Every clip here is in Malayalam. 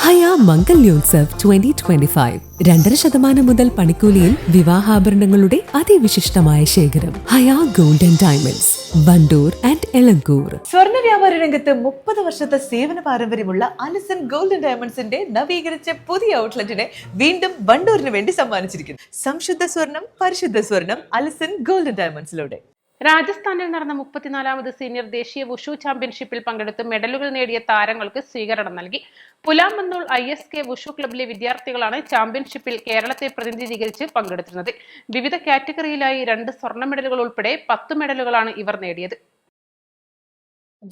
ഹയ മംഗല്യോത്സവ് 2025 2.5% മുതൽ പണിക്കൂലിയിൽ വിവാഹാഭരണങ്ങളുടെ അതിവിശിഷ്ടമായ ശേഖരം. Haya gold and diamonds, Wandoor and Elankur. സ്വർണ്ണ വ്യാപാര രംഗത്ത് 30 വർഷത്തെ സേവന പാരമ്പര്യമുള്ള അലിസൺ ഗോൾഡ് ആൻഡ് ഡയമണ്ട്സിന്റെ നവീകരിച്ച പുതിയ ഔട്ട്ലെറ്റിനെ വീണ്ടും വണ്ടൂരിന് വേണ്ടി സമ്മാനിച്ചിരിക്കുന്നു. സംശുദ്ധ സ്വർണം, പരിശുദ്ധ സ്വർണം, അലിസൺ ഗോൾഡ് ആൻഡ് ഡയമണ്ട്സിലൂടെ. രാജസ്ഥാനിൽ നടന്ന 34ാമത് സീനിയർ ദേശീയ വുഷു ചാമ്പ്യൻഷിപ്പിൽ പങ്കെടുത്ത് മെഡലുകൾ നേടിയ താരങ്ങൾക്ക് സ്വീകരണം നൽകി. പുലാമന്തോൾ ISK വുഷു ക്ലബിലെ വിദ്യാർത്ഥികളാണ് ചാമ്പ്യൻഷിപ്പിൽ കേരളത്തെ പ്രതിനിധീകരിച്ച് പങ്കെടുത്തിരുന്നത്. വിവിധ കാറ്റഗറിയിലായി 2 സ്വർണ്ണ മെഡലുകൾ ഉൾപ്പെടെ 10 മെഡലുകളാണ് ഇവർ നേടിയത്.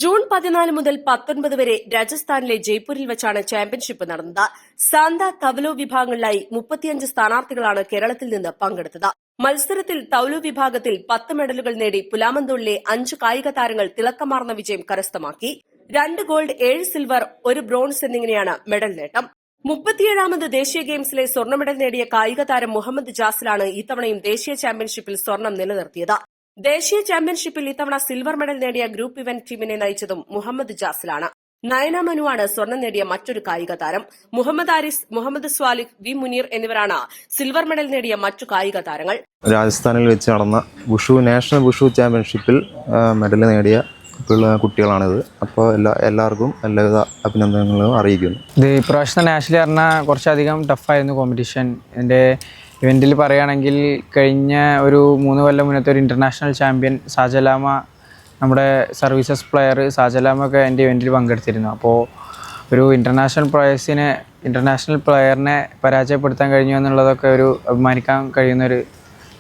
ജൂൺ 14 മുതൽ 19 വരെ രാജസ്ഥാനിലെ ജയ്പൂരിൽ വെച്ചാണ് ചാമ്പ്യൻഷിപ്പ് നടന്നത്. സാന്ത, തവലോ വിഭാഗങ്ങളിലായി 35 സ്ഥാനാർത്ഥികളാണ് കേരളത്തിൽ നിന്ന് പങ്കെടുത്തത്. മത്സരത്തിൽ തൗലു വിഭാഗത്തിൽ 10 മെഡലുകൾ നേടി പുലാമന്തോളിലെ 5 കായിക താരങ്ങൾ തിളക്കമാർന്ന വിജയം കരസ്ഥമാക്കി. 2 ഗോൾഡ്, 7 സിൽവർ, 1 ബ്രോൺസ് എന്നിങ്ങനെയാണ് മെഡൽ നേട്ടം. 37ാമത് ദേശീയ ഗെയിംസിലെ സ്വർണ്ണ മെഡൽ നേടിയ കായിക താരം മുഹമ്മദ് ജാസിലാണ് ഇത്തവണയും ദേശീയ ചാമ്പ്യൻഷിപ്പിൽ സ്വർണം നിലനിർത്തിയത്. ദേശീയ ചാമ്പ്യൻഷിപ്പിൽ ഇത്തവണ സിൽവർ മെഡൽ നേടിയ ഗ്രൂപ്പ് ഇവന്റ് ടീമിനെ നയിച്ചതും മുഹമ്മദ് ജാസിലാണ്. നയന മനുവാണ് സ്വർണം നേടിയ മറ്റൊരു കായിക താരം. മുഹമ്മദ് ആരിസ്, മുഹമ്മദ് സ്വാലിഹ്, വി മുനീർ എന്നിവരാണ് സിൽവർ മെഡൽ നേടിയ മറ്റു കായിക താരങ്ങൾ. രാജസ്ഥാനിൽ വെച്ച് നടന്ന നാഷണൽ വുഷു ചാമ്പ്യൻഷിപ്പിൽ മെഡൽ നേടിയ കുട്ടികളാണിത്. അപ്പോൾ എല്ലാവർക്കും എല്ലാവിധ അഭിനന്ദനങ്ങളും അറിയിക്കുന്നു. ഇത് ഇപ്രാവശ്യത്തെ നാഷണൽ പറഞ്ഞാൽ കുറച്ചധികം ടഫായിരുന്നു കോമ്പറ്റീഷൻ. ഇതിൻ്റെ ഇവൻറ്റിൽ പറയുകയാണെങ്കിൽ കഴിഞ്ഞ ഒരു 3 കൊല്ലം മുന്നത്തെ ഒരു ഇൻ്റർനാഷണൽ ചാമ്പ്യൻ സാജലാമ, നമ്മുടെ സർവീസസ് പ്ലെയർ സാജലാമൊക്കെ എൻ്റെ ഇവൻറ്റിൽ പങ്കെടുത്തിരുന്നു. അപ്പോൾ ഒരു ഇൻ്റർനാഷണൽ പ്ലെയറിനെ പരാജയപ്പെടുത്താൻ കഴിഞ്ഞു എന്നുള്ളതൊക്കെ ഒരു അഭിമാനിക്കാൻ കഴിയുന്നൊരു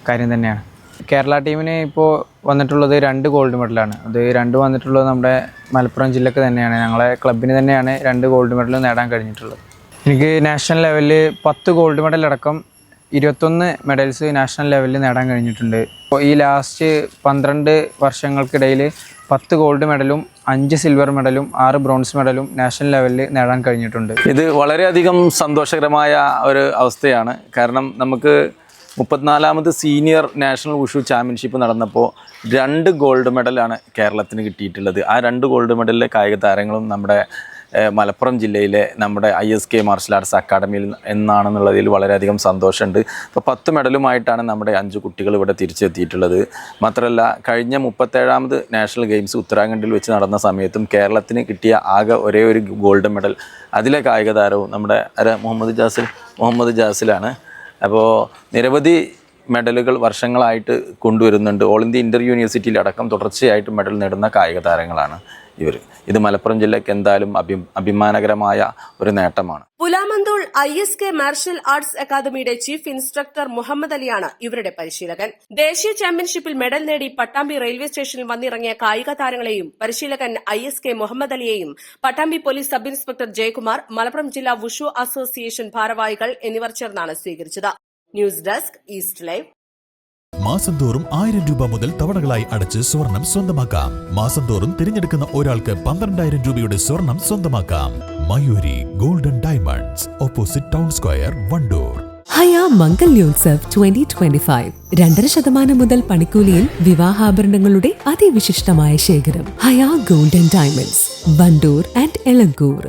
കാര്യം തന്നെയാണ്. കേരള ടീമിന് ഇപ്പോൾ വന്നിട്ടുള്ളത് 2 ഗോൾഡ് മെഡലാണ്. അത് 2 വന്നിട്ടുള്ളത് നമ്മുടെ മലപ്പുറം ജില്ലക്ക് തന്നെയാണ്. ഞങ്ങളെ ക്ലബിന് തന്നെയാണ് 2 ഗോൾഡ് മെഡൽ നേടാൻ കഴിഞ്ഞിട്ടുള്ളത്. എനിക്ക് നാഷണൽ ലെവലിൽ 10 ഗോൾഡ് മെഡൽ അടക്കം 21 മെഡൽസ് നാഷണൽ ലെവലിൽ നേടാൻ കഴിഞ്ഞിട്ടുണ്ട്. അപ്പോൾ ഈ ലാസ്റ്റ് 12 വർഷങ്ങൾക്കിടയിൽ 10 ഗോൾഡ് മെഡലും 5 സിൽവർ മെഡലും 6 ബ്രോൺസ് മെഡലും നാഷണൽ ലെവലിൽ നേടാൻ കഴിഞ്ഞിട്ടുണ്ട്. ഇത് വളരെയധികം സന്തോഷകരമായ ഒരു അവസ്ഥയാണ്. കാരണം നമുക്ക് 34ാമത് സീനിയർ നാഷണൽ വുഷു ചാമ്പ്യൻഷിപ്പ് നടന്നപ്പോൾ 2 ഗോൾഡ് മെഡലാണ് കേരളത്തിന് കിട്ടിയിട്ടുള്ളത്. ആ 2 ഗോൾഡ് മെഡലിലെ കായിക താരങ്ങളും നമ്മുടെ മലപ്പുറം ജില്ലയിലെ നമ്മുടെ ISK മാർഷൽ ആർട്സ് അക്കാഡമിയിൽ എന്നാണെന്നുള്ളതിൽ വളരെയധികം സന്തോഷമുണ്ട്. ഇപ്പോൾ 10 മെഡലുമായിട്ടാണ് നമ്മുടെ 5 കുട്ടികൾ ഇവിടെ തിരിച്ചെത്തിയിട്ടുള്ളത്. മാത്രമല്ല കഴിഞ്ഞ 37ാമത് നാഷണൽ ഗെയിംസ് ഉത്തരാഖണ്ഡിൽ വെച്ച് നടന്ന സമയത്തും കേരളത്തിന് കിട്ടിയ ആകെ ഒരേ ഒരു ഗോൾഡ് മെഡൽ, അതിലെ കായിക താരവും നമ്മുടെ മുഹമ്മദ് ജാസിലാണ്. അപ്പോൾ നിരവധി മെഡലുകൾ വർഷങ്ങളായിട്ട് കൊണ്ടുവരുന്നുണ്ട്. ഓൾ ഇന്ത്യ ഇന്റർ യൂണിവേഴ്സിറ്റിയിൽ അടക്കം തുടർച്ചയായിട്ട് മെഡൽ നേടുന്ന കായിക താരങ്ങളാണ് ഇവർ. ഇത് മലപ്പുറം ജില്ലയ്ക്ക് എന്തായാലും അഭിമാനകരമായ ഒരു നേട്ടമാണ്. പുലാമന്തോൾ ISK മാർഷൽ ആർട്സ് അക്കാദമിയുടെ ചീഫ് ഇൻസ്ട്രക്ടർ മുഹമ്മദ് അലിയാണ് ഇവരുടെ പരിശീലകൻ. ദേശീയ ചാമ്പ്യൻഷിപ്പിൽ മെഡൽ നേടി പട്ടാമ്പി റെയിൽവേ സ്റ്റേഷനിൽ വന്നിറങ്ങിയ കായിക താരങ്ങളെയും പരിശീലകൻ ISK മുഹമ്മദ് അലിയെയും Pattambi police sub inspector Jayakumar, Malappuram ജില്ലാ വുഷു അസോസിയേഷൻ ഭാരവാഹികൾ എന്നിവർ ചേർന്നാണ് സ്വീകരിച്ചത്. News desk, East Live. മാസം തോറും 1000 രൂപ മുതൽ തവണകളായി അടച്ച് സ്വർണം സ്വന്തമാക്കാം. മാസം തോറും തിരഞ്ഞെടുക്കുന്ന ഒരാൾക്ക് 12,000 രൂപയുടെ സ്വർണം സ്വന്തമാക്കാം. Mayuri golden diamonds, opposite town square, Wandoor. Haya Mangalyotsav 2025 2.5% മുതൽ പണിക്കൂലിയിൽ വിവാഹാഭരണങ്ങളുടെ അതിവിശിഷ്ടമായ ശേഖരം. Haya gold and diamonds, Wandoor and Elankur.